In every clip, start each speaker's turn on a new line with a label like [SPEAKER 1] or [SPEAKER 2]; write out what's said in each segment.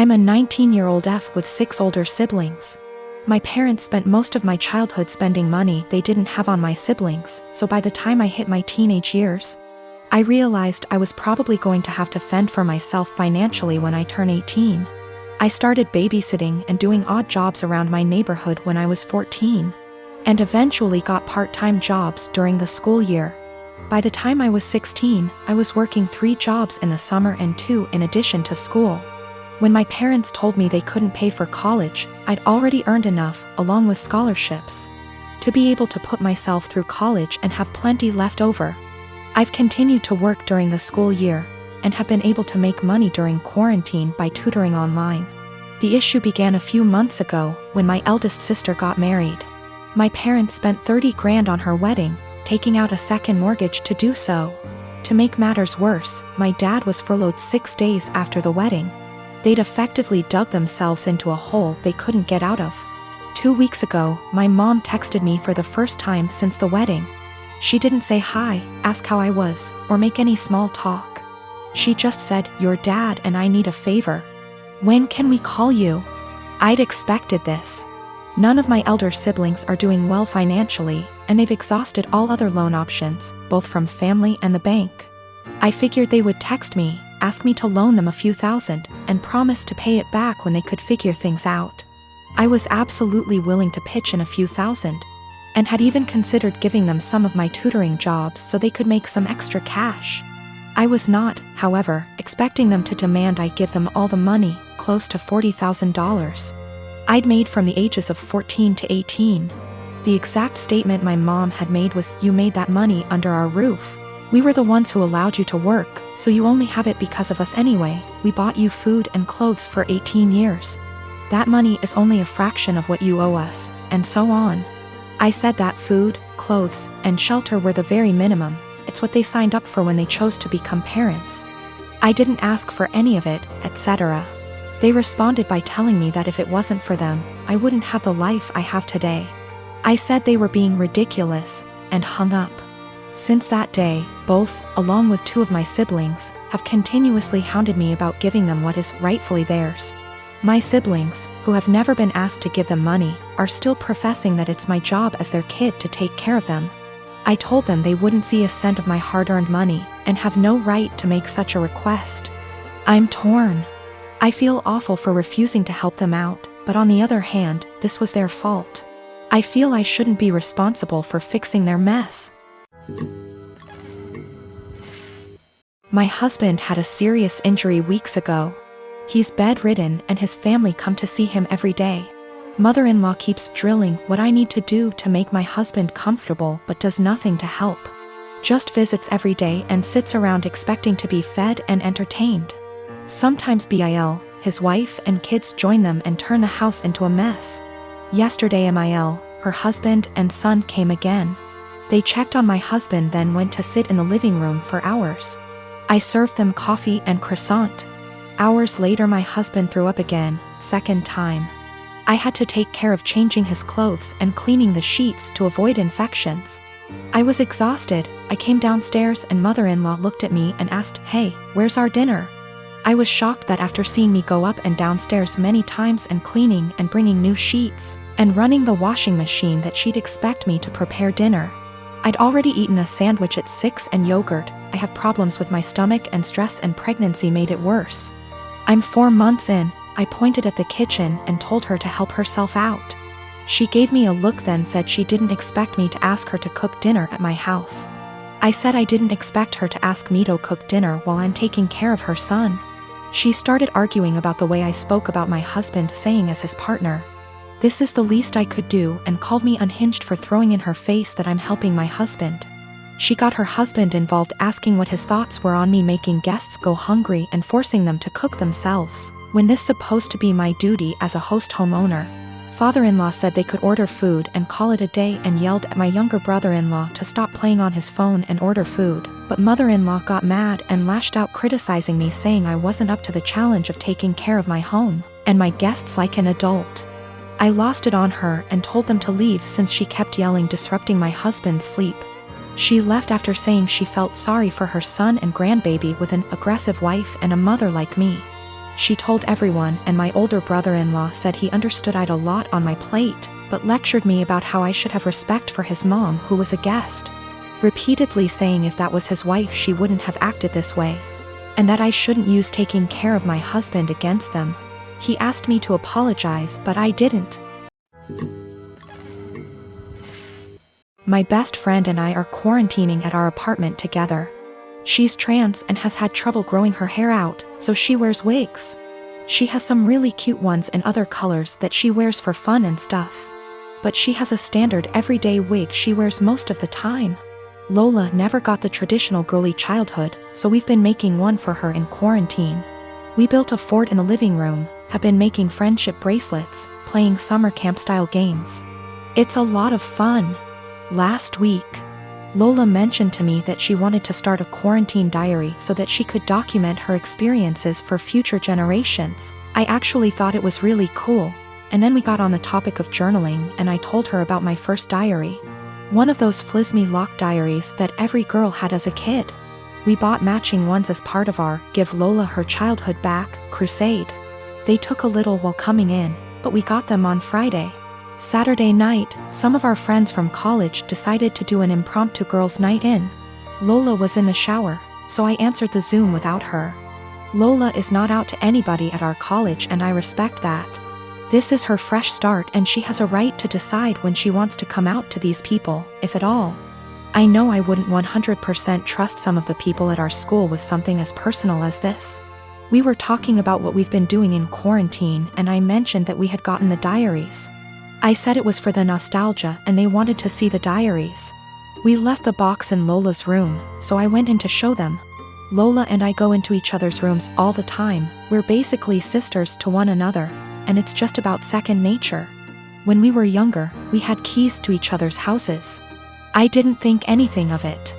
[SPEAKER 1] I'm a 19-year-old F with 6 older siblings. My parents spent most of my childhood spending money they didn't have on my siblings, so by the time I hit my teenage years, I realized I was probably going to have to fend for myself financially when I turn 18. I started babysitting and doing odd jobs around my neighborhood when I was 14, and eventually got part-time jobs during the school year. By the time I was 16, I was working 3 jobs in the summer and 2 in addition to school. When my parents told me they couldn't pay for college, I'd already earned enough, along with scholarships, to be able to put myself through college and have plenty left over. I've continued to work during the school year, and have been able to make money during quarantine by tutoring online. The issue began a few months ago, when my eldest sister got married. My parents spent $30 grand on her wedding, taking out a second mortgage to do so. To make matters worse, my dad was furloughed 6 days after the wedding. They'd effectively dug themselves into a hole they couldn't get out of. 2 weeks ago, my mom texted me for the first time since the wedding. She didn't say hi, ask how I was, or make any small talk. She just said, "Your dad and I need a favor. When can we call you?" I'd expected this. None of my elder siblings are doing well financially, and they've exhausted all other loan options, both from family and the bank. I figured they would text me, ask me to loan them a few thousand, and promise to pay it back when they could figure things out. I was absolutely willing to pitch in a few thousand, and had even considered giving them some of my tutoring jobs so they could make some extra cash. I was not, however, expecting them to demand I give them all the money, close to $40,000. I'd made from the ages of 14 to 18. The exact statement my mom had made was, "You made that money under our roof. We were the ones who allowed you to work, so you only have it because of us anyway. We bought you food and clothes for 18 years. That money is only a fraction of what you owe us," and so on. I said that food, clothes, and shelter were the very minimum. It's what they signed up for when they chose to become parents. I didn't ask for any of it, etc. They responded by telling me that if it wasn't for them, I wouldn't have the life I have today. I said they were being ridiculous, and hung up. Since that day, both, along with 2 of my siblings, have continuously hounded me about giving them what is rightfully theirs. My siblings, who have never been asked to give them money, are still professing that it's my job as their kid to take care of them. I told them they wouldn't see a cent of my hard-earned money, and have no right to make such a request. I'm torn. I feel awful for refusing to help them out, but on the other hand, this was their fault. I feel I shouldn't be responsible for fixing their mess. My husband had a serious injury weeks ago. He's bedridden and his family come to see him every day. Mother-in-law keeps drilling what I need to do to make my husband comfortable but does nothing to help. Just visits every day and sits around expecting to be fed and entertained. Sometimes Bil, his wife and kids join them and turn the house into a mess. Yesterday Mil, her husband and son came again. They checked on my husband then went to sit in the living room for hours. I served them coffee and croissant. Hours later my husband threw up again, second time. I had to take care of changing his clothes and cleaning the sheets to avoid infections. I was exhausted. I came downstairs and mother-in-law looked at me and asked, "Hey, where's our dinner?" I was shocked that after seeing me go up and downstairs many times and cleaning and bringing new sheets, and running the washing machine that she'd expect me to prepare dinner. I'd already eaten a sandwich at 6 and yogurt. I have problems with my stomach and stress and pregnancy made it worse. I'm 4 months in. I pointed at the kitchen and told her to help herself out. She gave me a look then said she didn't expect me to ask her to cook dinner at my house. I said I didn't expect her to ask me to cook dinner while I'm taking care of her son. She started arguing about the way I spoke about my husband saying as his partner. This is the least I could do and called me unhinged for throwing in her face that I'm helping my husband. She got her husband involved asking what his thoughts were on me making guests go hungry and forcing them to cook themselves, when this supposed to be my duty as a host homeowner. Father-in-law said they could order food and call it a day and yelled at my younger brother-in-law to stop playing on his phone and order food, but mother-in-law got mad and lashed out criticizing me saying I wasn't up to the challenge of taking care of my home and my guests like an adult. I lost it on her and told them to leave since she kept yelling disrupting my husband's sleep. She left after saying she felt sorry for her son and grandbaby with an aggressive wife and a mother like me. She told everyone, and my older brother-in-law said he understood I'd a lot on my plate, but lectured me about how I should have respect for his mom who was a guest, repeatedly saying if that was his wife she wouldn't have acted this way, and that I shouldn't use taking care of my husband against them. He asked me to apologize, but I didn't. My best friend and I are quarantining at our apartment together. She's trans and has had trouble growing her hair out, so she wears wigs. She has some really cute ones in other colors that she wears for fun and stuff. But she has a standard everyday wig she wears most of the time. Lola never got the traditional girly childhood, so we've been making one for her in quarantine. We built a fort in the living room, have been making friendship bracelets, playing summer camp-style games. It's a lot of fun. Last week, Lola mentioned to me that she wanted to start a quarantine diary so that she could document her experiences for future generations. I actually thought it was really cool, and then we got on the topic of journaling and I told her about my first diary. One of those flismy lock diaries that every girl had as a kid. We bought matching ones as part of our Give Lola Her Childhood Back crusade. They took a little while coming in, but we got them on Friday. Saturday night, some of our friends from college decided to do an impromptu girls' night in. Lola was in the shower, so I answered the Zoom without her. Lola is not out to anybody at our college and I respect that. This is her fresh start and she has a right to decide when she wants to come out to these people, if at all. I know I wouldn't 100% trust some of the people at our school with something as personal as this. We were talking about what we've been doing in quarantine and I mentioned that we had gotten the diaries. I said it was for the nostalgia and they wanted to see the diaries. We left the box in Lola's room, so I went in to show them. Lola and I go into each other's rooms all the time. We're basically sisters to one another, and it's just about second nature. When we were younger, we had keys to each other's houses. I didn't think anything of it.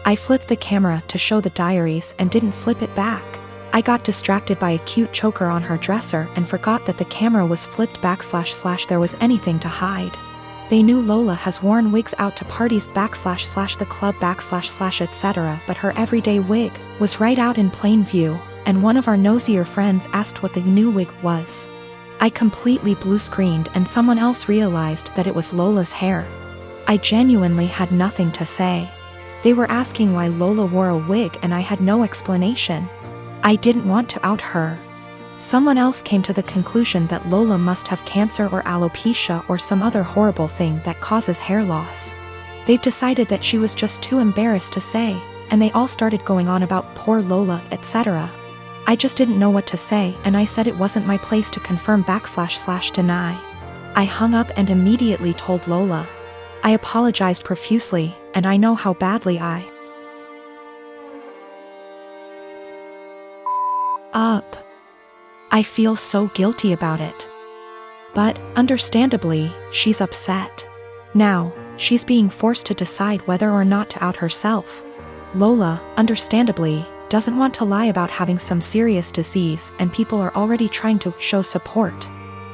[SPEAKER 1] I flipped the camera to show the diaries and didn't flip it back. I got distracted by a cute choker on her dresser and forgot that the camera was flipped back / there was anything to hide. They knew Lola has worn wigs out to parties / the club / etc., but her everyday wig was right out in plain view, and one of our nosier friends asked what the new wig was. I completely blue-screened and someone else realized that it was Lola's hair. I genuinely had nothing to say. They were asking why Lola wore a wig and I had no explanation. I didn't want to out her. Someone else came to the conclusion that Lola must have cancer or alopecia or some other horrible thing that causes hair loss. They've decided that she was just too embarrassed to say, and they all started going on about poor Lola, etc. I just didn't know what to say and I said it wasn't my place to confirm / deny. I hung up and immediately told Lola. I apologized profusely, and I know how badly I feel so guilty about it. But, understandably, she's upset. Now, she's being forced to decide whether or not to out herself. Lola, understandably, doesn't want to lie about having some serious disease and people are already trying to show support.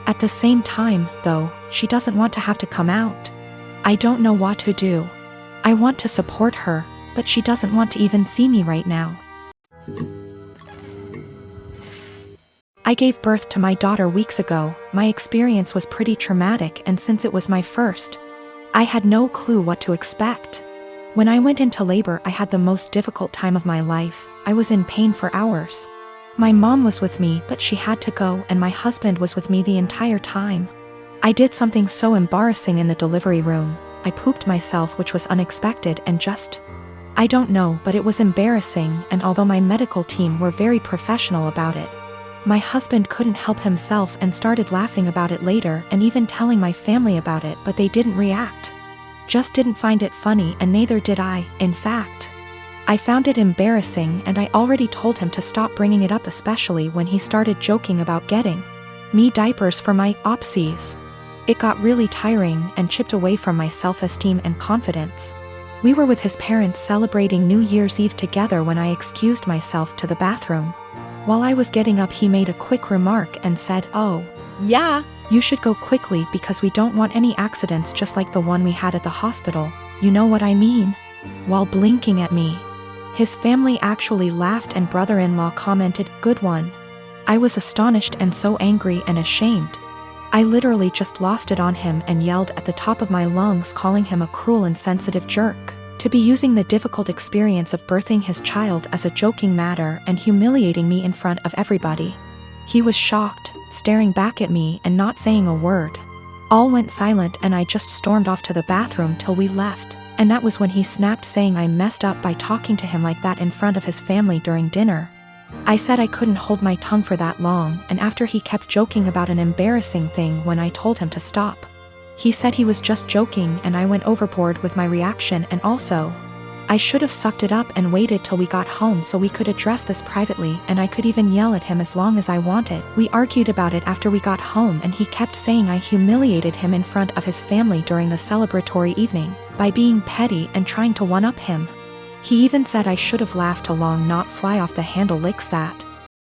[SPEAKER 1] At the same time, though, she doesn't want to have to come out. I don't know what to do. I want to support her, but she doesn't want to even see me right now. I gave birth to my daughter weeks ago. My experience was pretty traumatic, and since it was my first, I had no clue what to expect. When I went into labor, I had the most difficult time of my life. I was in pain for hours. My mom was with me, but she had to go, and my husband was with me the entire time. I did something so embarrassing in the delivery room. I pooped myself, which was unexpected and I don't know, but it was embarrassing, and although my medical team were very professional about it, my husband couldn't help himself and started laughing about it later and even telling my family about it, but they didn't react. Just didn't find it funny, and neither did I. In fact, I found it embarrassing, and I already told him to stop bringing it up, especially when he started joking about getting me diapers for my opsies. It got really tiring and chipped away from my self-esteem and confidence. We were with his parents celebrating New Year's Eve together when I excused myself to the bathroom. While I was getting up, he made a quick remark and said, "Oh, yeah, you should go quickly because we don't want any accidents just like the one we had at the hospital, you know what I mean?" While blinking at me. His family actually laughed and brother-in-law commented, "Good one." I was astonished and so angry and ashamed. I literally just lost it on him and yelled at the top of my lungs, calling him a cruel and insensitive jerk. To be using the difficult experience of birthing his child as a joking matter and humiliating me in front of everybody. He was shocked, staring back at me and not saying a word. All went silent and I just stormed off to the bathroom till we left, and that was when he snapped, saying I messed up by talking to him like that in front of his family during dinner. I said I couldn't hold my tongue for that long, and after he kept joking about an embarrassing thing when I told him to stop. He said he was just joking, and I went overboard with my reaction, and also, I should have sucked it up and waited till we got home so we could address this privately, and I could even yell at him as long as I wanted. We argued about it after we got home, and he kept saying I humiliated him in front of his family during the celebratory evening by being petty and trying to one-up him. He even said I should have laughed along, not fly off the handle licks that.